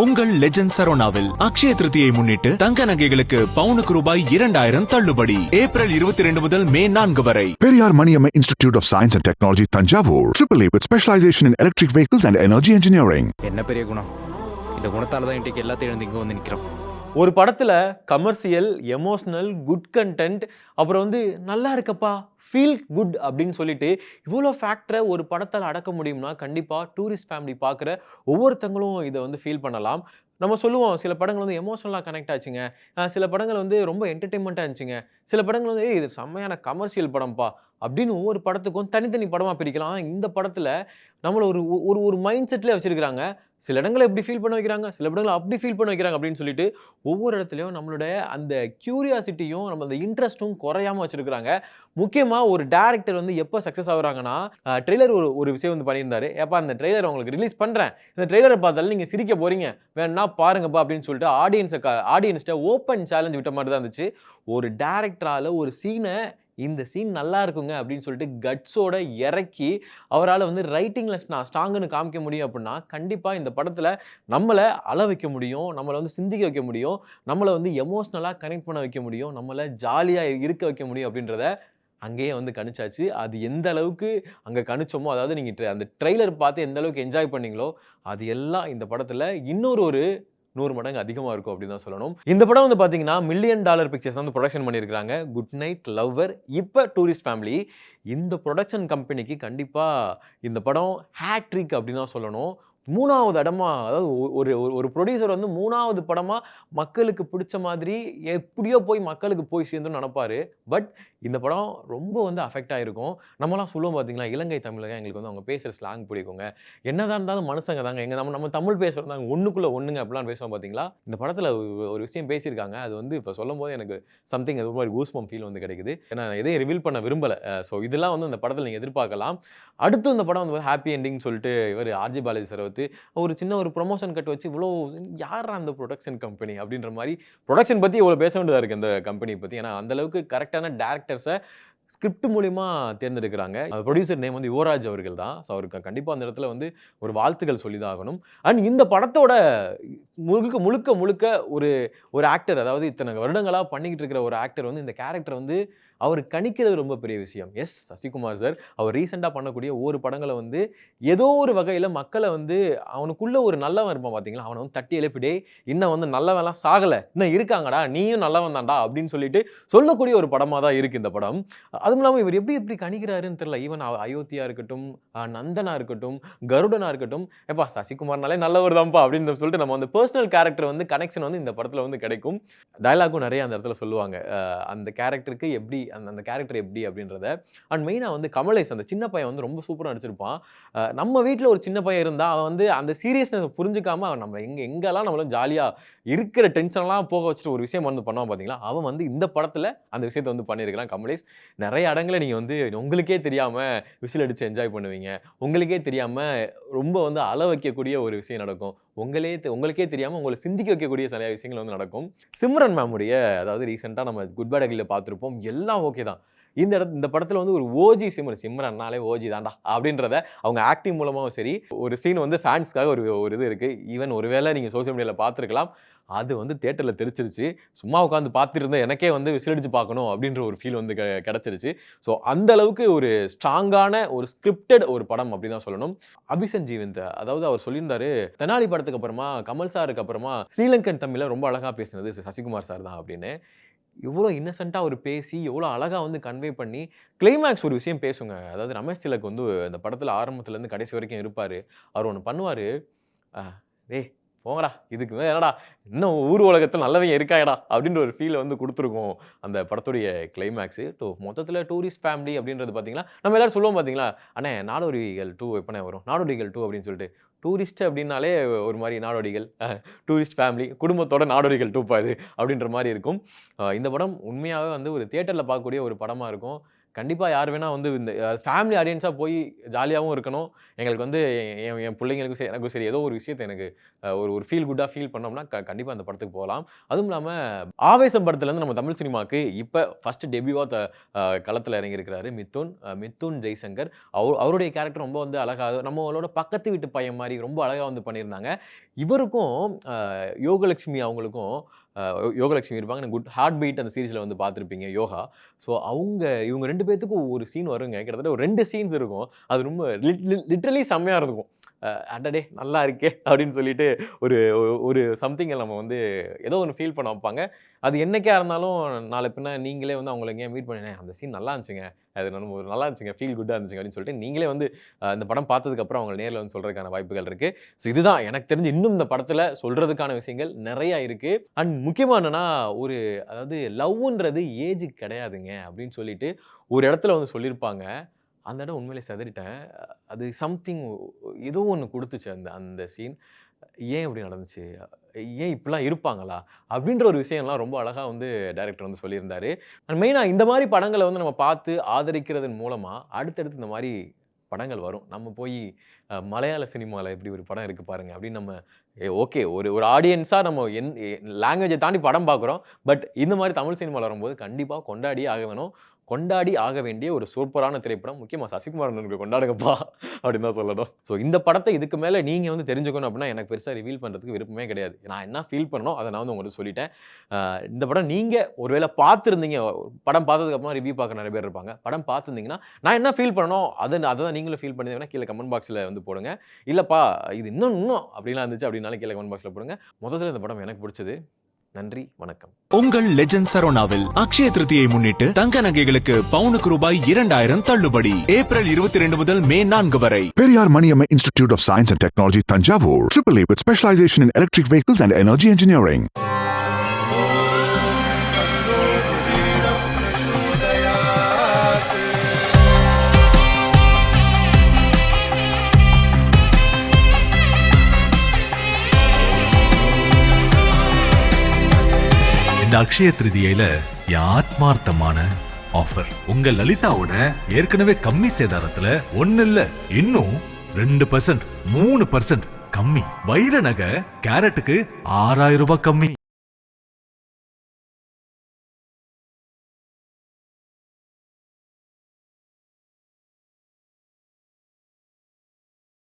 உங்கள் லெஜண்ட் சரோனாவில் அக்ஷய திருதியை முன்னிட்டு தங்க நகைகளுக்கு பவுனுக்கு ரூபாய் 2000 தள்ளுபடி. ஏப்ரல் 22 முதல் மே 4 வரை. Periyar Maniamma Institute of Science and Technology, Tanjavur. AAA with specialization in electric vehicles and energy engineering. என்ன பெரிய குணம், இந்த குணத்தால தான் இன்றைக்கு எல்லாத்தையும் எழுந்து இங்கே வந்து நிற்கிறோம். ஒரு படத்தில் கமர்ஷியல், எமோஷ்னல், குட் கண்டென்ட், அப்புறம் நல்லா இருக்கப்பா, ஃபீல் குட் அப்படின்னு சொல்லிட்டு இவ்வளோ ஃபேக்டரை ஒரு படத்தால் அடக்க முடியும்னா கண்டிப்பாக டூரிஸ்ட் ஃபேமிலி பார்க்குற ஒவ்வொருத்தங்களும் இதை ஃபீல் பண்ணலாம். நம்ம சொல்லுவோம் சில படங்கள் எமோஷனலாக கனெக்ட் ஆச்சுங்க, சில படங்கள் ரொம்ப என்டர்டெயின்மெண்ட்டாக இருந்துச்சுங்க, சில படங்கள் இது செம்மையான கமர்ஷியல் படம்ப்பா அப்படின்னு ஒவ்வொரு படத்துக்கும் தனித்தனி படமாக பிரிக்கலாம். இந்த படத்தில் நம்மளை ஒரு ஒரு ஒரு மைண்ட் செட்லேயே வச்சுருக்கிறாங்க. சில இடங்களை எப்படி ஃபீல் பண்ண வைக்கிறாங்க, சில இடங்களை அப்படி ஃபீல் பண்ண வைக்கிறாங்க அப்படின்னு சொல்லிட்டு ஒவ்வொரு இடத்துலையும் நம்மளுடைய அந்த க்யூரியாசிட்டியும் நம்ம அந்த இன்ட்ரெஸ்ட்டும் குறையாமல் வச்சுருக்கிறாங்க. முக்கியமாக ஒரு டேரக்டர் எப்போ சக்ஸஸ் ஆகுறாங்கன்னா, ட்ரெய்லர் ஒரு விஷயம் பண்ணியிருந்தாரு. ஏப்பா அந்த ட்ரெய்லர் உங்களுக்கு ரிலீஸ் பண்ணுறேன், இந்த ட்ரெய்லரை பார்த்தாலும் நீங்கள் சிரிக்க போகிறீங்க, வேணா பாருங்கப்பா அப்படின்னு சொல்லிட்டு ஆடியன்ஸ்ட்டை ஓப்பன் சேலஞ்ச் விட்ட மாதிரி தான் இருந்துச்சு. ஒரு டேரக்டரால் ஒரு சீனை இந்த சீன் நல்லா இருக்குங்க அப்படின்னு சொல்லிட்டு கட்ஸோட இறக்கி அவரால் ரைட்டிங்கில் ஸ்ட்ராங்குன்னு காமிக்க முடியும் அப்படின்னா கண்டிப்பாக இந்த படத்தில் நம்மளை அழ வைக்க முடியும், நம்மளை சிந்திக்க வைக்க முடியும், நம்மளை எமோஷ்னலாக கனெக்ட் பண்ண வைக்க முடியும், நம்மளை ஜாலியாக இருக்க வைக்க முடியும் அப்படின்றத அங்கேயே கணிச்சாச்சு. அது எந்த அளவுக்கு அங்கே கணிச்சோமோ, அதாவது நீங்கள் அந்த ட்ரெய்லர் பார்த்து எந்த அளவுக்கு என்ஜாய் பண்ணீங்களோ அது எல்லாம் இந்த படத்தில் இன்னொரு 100 மடங்கு அதிகமாக இருக்கும் அப்படின்னு தான் சொல்லணும். இந்த படம் பார்த்தீங்கன்னா $1 மில்லியன் பிக்சர்ஸ் ப்ரொடக்ஷன் பண்ணியிருக்காங்க. குட் நைட் லவ்வர், இப்போ டூரிஸ்ட் ஃபேமிலி. இந்த ப்ரொடக்ஷன் கம்பெனிக்கு கண்டிப்பாக இந்த படம் ஹேட்ரிக் அப்படின்னு தான் சொல்லணும். 3வது இடமா, அதாவது ஒரு ப்ரொடியூசர் 3வது படமாக மக்களுக்கு பிடிச்ச மாதிரி எப்படியோ மக்களுக்கு போய் சேர்ந்துன்னு நினைப்பாரு. பட் இந்த படம் ரொம்ப அஃபெக்ட் ஆகிருக்கும். நம்மலாம் சொல்லுவோம் பார்த்தீங்களா, இலங்கை தமிழக எங்களுக்கு அவங்க பேசுகிற ஸ்லாங் பிடிக்குங்க, என்னதான் இருந்தாலும் மனுஷங்க தாங்க, நம்ம தமிழ் பேசுகிறதாங்க ஒன்றுக்குள்ளே ஒன்றுங்க அப்படிலாம் பேசுவோம் பார்த்தீங்களா. இந்த படத்தில் ஒரு விஷயம் பேசியிருக்காங்க, அது இப்போ சொல்லும் போது எனக்கு சம்திங் அது மாதிரி கூஸ்பம் ஃபீல் கிடைக்குது. ஏன்னா எதையும் ரிவீல் பண்ண விரும்பலை. ஸோ இதெல்லாம் இந்த படத்தில் நீங்கள் எதிர்பார்க்கலாம். அடுத்து இந்த படம் ஹாப்பி எண்டிங் சொல்லிட்டு இவர் ஆர்ஜி பாலாஜி சார் ஒரு சின்ன ஒரு ப்ரொமோஷன் கட் வச்சு இவ்வளோ யார் அந்த ப்ரொடக்ஷன் கம்பெனி அப்படின்ற மாதிரி ப்ரொடக்ஷன் பற்றி இவ்வளோ பேச வேண்டியதாக இருக்குது இந்த கம்பெனி பற்றி. ஏன்னா அந்தளவுக்கு கரெக்டான டேரக்டர்ஸை ஸ்கிரிப்ட் மூலிமா தேர்ந்தெடுக்கிறாங்க. ப்ரொடியூசர் நேம் யுவராஜ் அவர்கள் தான். ஸோ அவருக்கு கண்டிப்பாக அந்த இடத்துல ஒரு வாழ்த்துக்கள் சொல்லி தான் ஆகணும். அண்ட் இந்த படத்தோட முழுக்க ஒரு ஆக்டர், அதாவது இத்தனை வருடங்களாக பண்ணிக்கிட்டு இருக்கிற ஒரு ஆக்டர் இந்த கேரக்டர் அவர் கணிக்கிறது ரொம்ப பெரிய விஷயம். எஸ், சசிகுமார் சார் அவர் ரீசெண்டாக பண்ணக்கூடிய ஒவ்வொரு படங்களை ஏதோ ஒரு வகையில் மக்களை அவனுக்குள்ள ஒரு நல்லவன் இருப்பான் பார்த்தீங்களா, அவனை தட்டி எழுப்பிடே இன்னும் நல்லவன்லாம் சாகலை, இன்னும் இருக்காங்கடா, நீயும் நல்லவன் தான்டா அப்படின்னு சொல்லிட்டு சொல்லக்கூடிய ஒரு படமாக தான் இருக்குது இந்த படம். அதுவும் இல்லாமல் இவர் எப்படி கணிக்கிறாருன்னு தெரியல. ஈவன் அயோத்தியா இருக்கட்டும், நந்தனா இருக்கட்டும், கருடனா இருக்கட்டும், எப்பா சசிகுமார்னாலே நல்லவர் தான்ப்பா அப்படின்னு சொல்லிட்டு நம்ம பர்சனல் கேரக்டர் கனெக்ஷன் இந்த படத்தில் கிடைக்கும். டயலாகும் நிறைய அந்த இடத்துல சொல்லுவாங்க, அந்த கேரக்டருக்கு எப்படி அந்த கேரக்டர் எப்படி அப்படின்றத. அண்ட் மெயினாக கமலேஷ் அந்த சின்ன பையன் ரொம்ப சூப்பராக நடிச்சிருப்பான். நம்ம வீட்டில் ஒரு சின்ன பையன் இருந்தால் அவன் அந்த சீரியஸ்னஸ் புரிஞ்சுக்காம அவன் நம்ம எங்கெல்லாம் நம்மளும் ஜாலியாக இருக்கிற டென்ஷன்லாம் போக வச்சுட்டு ஒரு விஷயம் பண்ணுவான் பார்த்தீங்களா, அவன் இந்த படத்தில் அந்த விஷயத்தை பண்ணியிருக்கிறான் கமலேஷ். நிறைய இடங்களை நீங்கள் உங்களுக்கே தெரியாமல் விசில் அடித்து என்ஜாய் பண்ணுவீங்க, உங்களுக்கே தெரியாமல் ரொம்ப அழ வைக்கக்கூடிய ஒரு விஷயம் நடக்கும், உங்களுக்கே தெரியாமல் உங்களை சிந்திக்க வைக்கக்கூடிய சில விஷயங்கள் நடக்கும். சிம்ரன் மேமுடைய, அதாவது ரீசெண்டாக நம்ம குட் பேட் அகிலில் பார்த்துருப்போம், எல்லாம் ஓகே தான். இந்த படத்தில் ஒரு ஓஜி சிம்ரன்னாலே ஓஜி தாண்டா அப்படின்றத அவங்க ஆக்டிங் மூலமாகவும் சரி, ஒரு சீன் ஃபேன்ஸ்க்காக ஒரு இது இருக்குது. ஈவன் ஒருவேளை நீங்கள் சோசியல் மீடியாவில் பார்த்துருக்கலாம், அது தியேட்டரில் தெரிச்சிருச்சு. சும்மா உட்காந்து பார்த்துட்டு இருந்தேன், எனக்கே விசிலடிச்சு பார்க்கணும் அப்படின்ற ஒரு ஃபீல் கிடச்சிருச்சு. ஸோ அந்த அளவுக்கு ஒரு ஸ்ட்ராங்கான ஒரு ஸ்கிரிப்டட் ஒரு படம் அப்படின்னு தான் சொல்லணும். அபிசஞ்சீவந்த், அதாவது அவர் சொல்லியிருந்தாரு, தெனாலி படத்துக்கு அப்புறமா கமல் சாருக்கு அப்புறமா ஸ்ரீலங்கன் தமிழை ரொம்ப அழகாக பேசினது சசிகுமார் சார் தான் அப்படின்னு. எவ்வளோ இன்னசென்ட்டாக அவர் பேசி எவ்வளோ அழகாக கன்வே பண்ணி கிளைமேக்ஸ் ஒரு விஷயம் பேசுங்க. அதாவது ரமேஷ் திலக் அந்த படத்தில் ஆரம்பத்துலேருந்து கடைசி வரைக்கும் இருப்பார். அவர் ஒன்று பண்ணுவார், போங்கடா இதுக்கு என்னடா இன்னும் ஊர் உலகத்தில் நல்லவங்க இருக்காயடா அப்படின்ற ஒரு ஃபீலை கொடுத்துருக்கோம் அந்த படத்துடைய கிளைமேக்ஸு. மொத்தத்தில் டூரிஸ்ட் ஃபேமிலி அப்படின்றது பார்த்தீங்கன்னா நம்ம எல்லோரும் சொல்லுவோம் பார்த்தீங்களா, அண்ணே நாடோடிகள் 2 எப்போனே வரும், நாடோடிகள் 2 அப்படின்னு சொல்லிட்டு. டூரிஸ்ட் அப்படின்னாலே ஒரு மாதிரி நாடோடிகள், டூரிஸ்ட் ஃபேமிலி குடும்பத்தோட நாடோடிகள் 2 இது அப்படின்ற மாதிரி இருக்கும். இந்த படம் உண்மையாகவே ஒரு தியேட்டரில் பார்க்கக்கூடிய ஒரு படமாக இருக்கும். கண்டிப்பாக யார் வேணால் வந்து இந்த ஃபேமிலி ஆடியன்ஸாக போய் ஜாலியாகவும் இருக்கணும். எங்களுக்கு வந்து என் பிள்ளைங்களுக்கும் சரி எனக்கும் சரி ஏதோ ஒரு விஷயத்தை எனக்கு ஒரு ஃபீல் குட்டாக ஃபீல் பண்ணோம்னா கண்டிப்பாக அந்த படத்துக்கு போகலாம். அதுவும் இல்லாமல் ஆவேசம் படத்துலேருந்து நம்ம தமிழ் சினிமாவுக்கு இப்போ ஃபஸ்ட்டு டெபியூவாக களத்தில் இறங்கியிருக்கிறாரு மிதுன் ஜெய்சங்கர். அவருடைய கேரக்டர் ரொம்ப வந்து அழகாக நம்மளோட பக்கத்து வீட்டு பையன் மாதிரி ரொம்ப அழகாக வந்து பண்ணியிருந்தாங்க. இவருக்கும் யோகலட்சுமி அவங்களுக்கும் யோகலட்சுமி இருப்பாங்க. குட் ஹார்ட் பீட் அந்த சீரிஸில் வந்து பார்த்துருப்பீங்க யோகா. ஸோ இவங்க 2 பேத்துக்கும் ஒரு சீன் வருங்க. கிட்டத்தட்ட ஒரு 2 சீன்ஸ் இருக்கும். அது ரொம்ப லிட்ரலி செம்மையாக இருக்கும். அடடே நல்லா இருக்கே அப்படின்னு சொல்லிட்டு ஒரு ஒரு சம்திங்கை நம்ம வந்து ஏதோ ஒன்று ஃபீல் பண்ண வைப்பாங்க. அது என்னைக்கா இருந்தாலும் நாளை பின்ன நீங்களே வந்து அவங்கள எங்கேயா மீட் பண்ணினேன் அந்த சீன் நல்லா இருந்துச்சுங்க, அது நம்ம ஒரு நல்லா இருந்துச்சுங்க, ஃபீல் குட்டாக இருந்துச்சுங்க அப்படின்னு சொல்லிட்டு நீங்களே வந்து இந்த படம் பார்த்ததுக்கப்புறம் அவங்க நேரில் வந்து சொல்கிறதுக்கான வாய்ப்புகள் இருக்குது. ஸோ இதுதான் எனக்கு தெரிஞ்சு இன்னும் இந்த படத்தில் சொல்கிறதுக்கான விஷயங்கள் நிறையா இருக்குது. அண்ட் முக்கியமாக என்னென்னா அதாவது லவ்ன்றது ஏஜ் கிடையாதுங்க அப்படின்னு சொல்லிட்டு ஒரு இடத்துல வந்து சொல்லியிருப்பாங்க. அந்த இடம் உண்மையிலே செதறிட்டேன். அது சம்திங் ஏதோ ஒன்று கொடுத்துச்சு அந்த சீன். ஏன் இப்படி நடந்துச்சு? ஏன் இப்படிலாம் இருப்பாங்களா? அப்படின்ற ஒரு விஷயம்லாம் ரொம்ப அழகாக வந்து டைரக்டர் வந்து சொல்லியிருந்தாரு. அண்ட் மெயினாக இந்த மாதிரி படங்களை வந்து நம்ம பார்த்து ஆதரிக்கிறதன் மூலமாக அடுத்தடுத்து இந்த மாதிரி படங்கள் வரும். நம்ம போய் மலையாள சினிமாவில் இப்படி ஒரு படம் இருக்குது பாருங்க அப்படின்னு நம்ம ஓகே ஒரு ஆடியன்ஸாக நம்ம லாங்குவேஜை தாண்டி படம் பார்க்குறோம். பட் இந்த மாதிரி தமிழ் சினிமாவில் வரும்போது கண்டிப்பாக கொண்டாடி ஆக வேண்டிய ஒரு சூப்பரான திரைப்படம். முக்கியமாக சசிகுமாரன் கொண்டாடுங்கப்பா அப்படின்னு தான் சொல்லணும். ஸோ இந்த படத்தை இதுக்கு மேலே நீங்கள் வந்து தெரிஞ்சுக்கணும் அப்படின்னா எனக்கு பெருசாக ரிவீல் பண்ணுறதுக்கு விருப்பமே கிடையாது. நான் என்ன ஃபீல் பண்ணணும் அதை நான் வந்து உங்களுக்கு சொல்லிட்டேன். இந்த படம் நீங்கள் ஒருவேளை பார்த்துருந்தீங்க, படம் பார்த்ததுக்கப்புறம் ரிவ்யூ பார்க்க நிறைய பேர் இருப்பாங்க. படம் பார்த்துருந்தீங்கன்னா நான் என்ன ஃபீல் பண்ணணும் அதை தான் நீங்களும் ஃபீல் பண்ணிங்கன்னா கீழே கமெண்ட் பாக்ஸில் வந்து போடுங்க. இல்லைப்பா இது இன்னும் அப்படிலாம் இருந்துச்சு அப்படின்னாலும் கீழே கமெண்ட் பாக்ஸில் போடுங்க. முதல்ல இந்த படம் எனக்கு பிடிச்சது. நன்றி, வணக்கம். உங்கள் லெஜண்ட் சரோனாவில் அக்ஷய திருதியை முன்னிட்டு தங்க நகைகளுக்கு பவுனுக்கு ரூபாய் 2000 தள்ளுபடி. ஏப்ரல் 22 முதல் மே 4 வரை. Periyar Maniamma Institute of Science and Technology, Tanjavur. AAA with specialization in electric vehicles and energy engineering. Akshaya திருதியில ஆத்மார்த்தமான ஆஃபர் உங்க லலிதாவோட ஏற்கனவே கம்மி சேதாரத்துல 1 இல்ல இன்னும் 2%, 3% கம்மி. வைர நகை கேரட்டுக்கு 6000 ரூபாய் கம்மி.